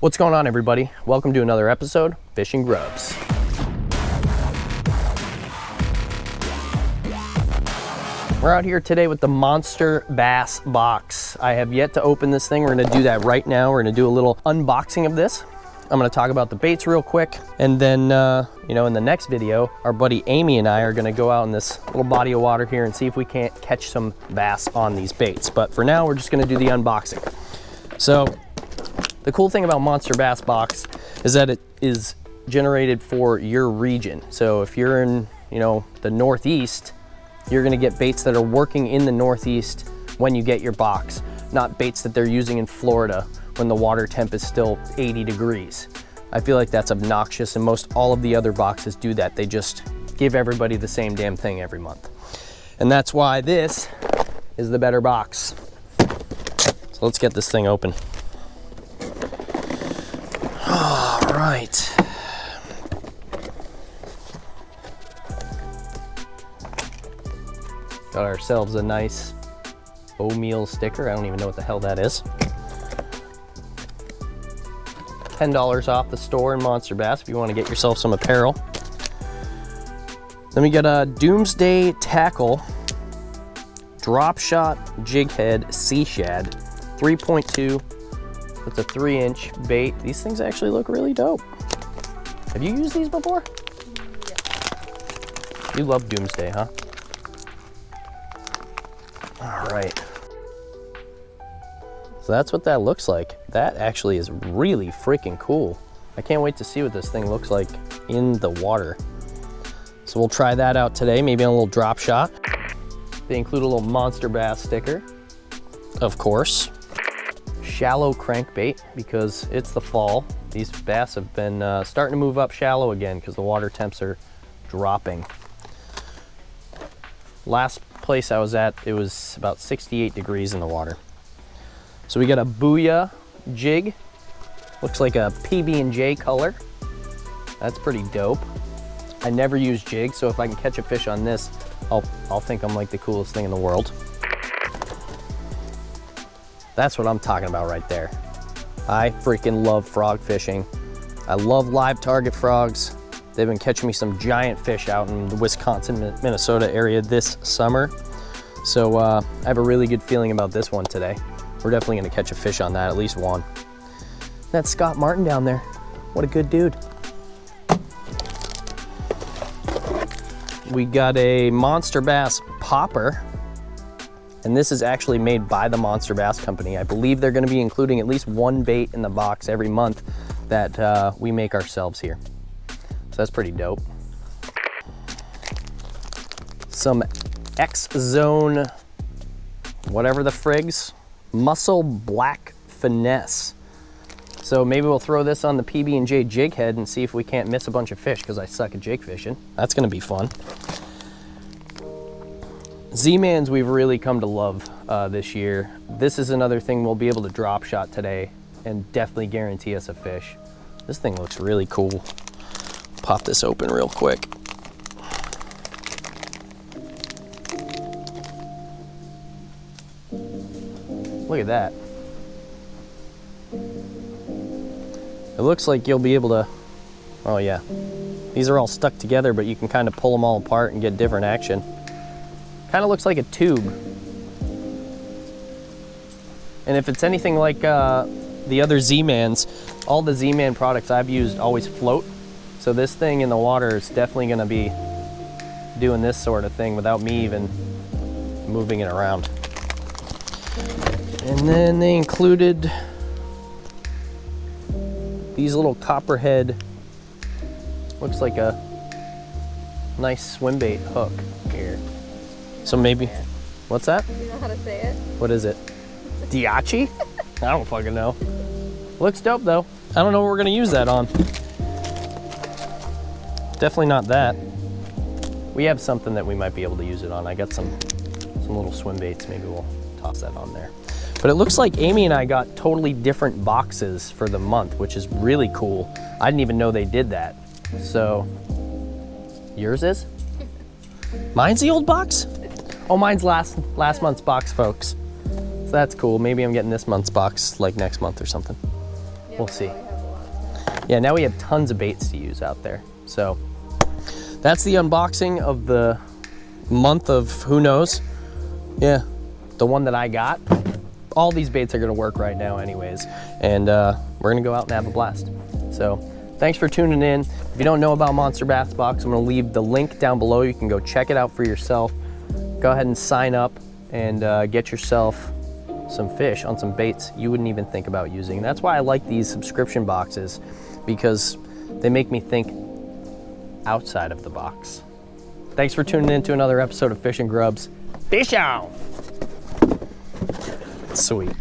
What's going on, everybody? Welcome to another episode, Fishing Grubs. We're out here today with the Monsterbass box. I have yet to open this thing. We're gonna do that right now. We're gonna do a little unboxing of this. I'm gonna talk about the baits real quick. And then, in the next video, our buddy Amy and I are gonna go out in this little body of water here and see if we can't catch some bass on these baits. But for now, we're just gonna do the unboxing. So, the cool thing about Monsterbass box is that it is generated for your region. So if you're in, the Northeast, you're gonna get baits that are working in the Northeast when you get your box, not baits that they're using in Florida when the water temp is still 80 degrees. I feel like that's obnoxious, and most all of the other boxes do that. They just give everybody the same damn thing every month. And that's why this is the better box. So let's get this thing open. All right. Got ourselves a nice oatmeal sticker. I don't even know what the hell that is. $10 off the store in Monsterbass if you want to get yourself some apparel. Then we got a Doomsday Tackle Drop Shot Jig Head Sea Shad 3.2. It's a 3-inch bait. These things actually look really dope. Have you used these before? Yeah. You love Doomsday, huh? All right. So that's what that looks like. That actually is really freaking cool. I can't wait to see what this thing looks like in the water. So we'll try that out today, maybe on a little drop shot. They include a little Monsterbass sticker, of course. Shallow crankbait, because it's the fall. These bass have been starting to move up shallow again because the water temps are dropping. Last place I was at, it was about 68 degrees in the water. So we got a Booyah jig. Looks like a PB&J color. That's pretty dope. I never use jigs, so if I can catch a fish on this, I'll think I'm like the coolest thing in the world. That's what I'm talking about right there. I freaking love frog fishing. I love live target frogs. They've been catching me some giant fish out in the Wisconsin, Minnesota area this summer. So I have a really good feeling about this one today. We're definitely gonna catch a fish on that, at least one. That's Scott Martin down there. What a good dude. We got a Monsterbass popper. And this is actually made by the Monsterbass company. I believe they're gonna be including at least one bait in the box every month that we make ourselves here. So that's pretty dope. Some X-Zone, whatever the frigs, Muscle Black Finesse. So maybe we'll throw this on the PB&J jig head and see if we can't miss a bunch of fish, because I suck at jig fishing. That's gonna be fun. Z-Mans we've really come to love this year. This is another thing we'll be able to drop shot today and definitely guarantee us a fish. This thing looks really cool. Pop this open real quick. Look at that. It looks like you'll be able to, oh yeah. These are all stuck together, but you can kind of pull them all apart and get different action. Kind of looks like a tube. And if it's anything like the other Z-Mans, all the Z-Man products I've used always float. So this thing in the water is definitely gonna be doing this sort of thing without me even moving it around. And then they included these little copperhead, looks like a nice swim bait hook here. So maybe, what's that? Do you know how to say it? What is it? Diachi? I don't fucking know. Looks dope though. I don't know what we're gonna use that on. Definitely not that. We have something that we might be able to use it on. I got some little swim baits. Maybe we'll toss that on there. But it looks like Amy and I got totally different boxes for the month, which is really cool. I didn't even know they did that. So, yours is? Mine's the old box? Oh, mine's last month's box, folks. So that's cool. Maybe I'm getting this month's box like next month or something. Yeah, we'll see. Have yeah, now we have tons of baits to use out there. So that's the unboxing of the month of who knows. Yeah, the one that I got. All these baits are gonna work right now anyways. And we're gonna go out and have a blast. So thanks for tuning in. If you don't know about Monster Bass Box, I'm gonna leave the link down below. You can go check it out for yourself. Go ahead and sign up and get yourself some fish on some baits you wouldn't even think about using. That's why I like these subscription boxes, because they make me think outside of the box. Thanks for tuning in to another episode of Fish and Grubs. Fish out! Sweet.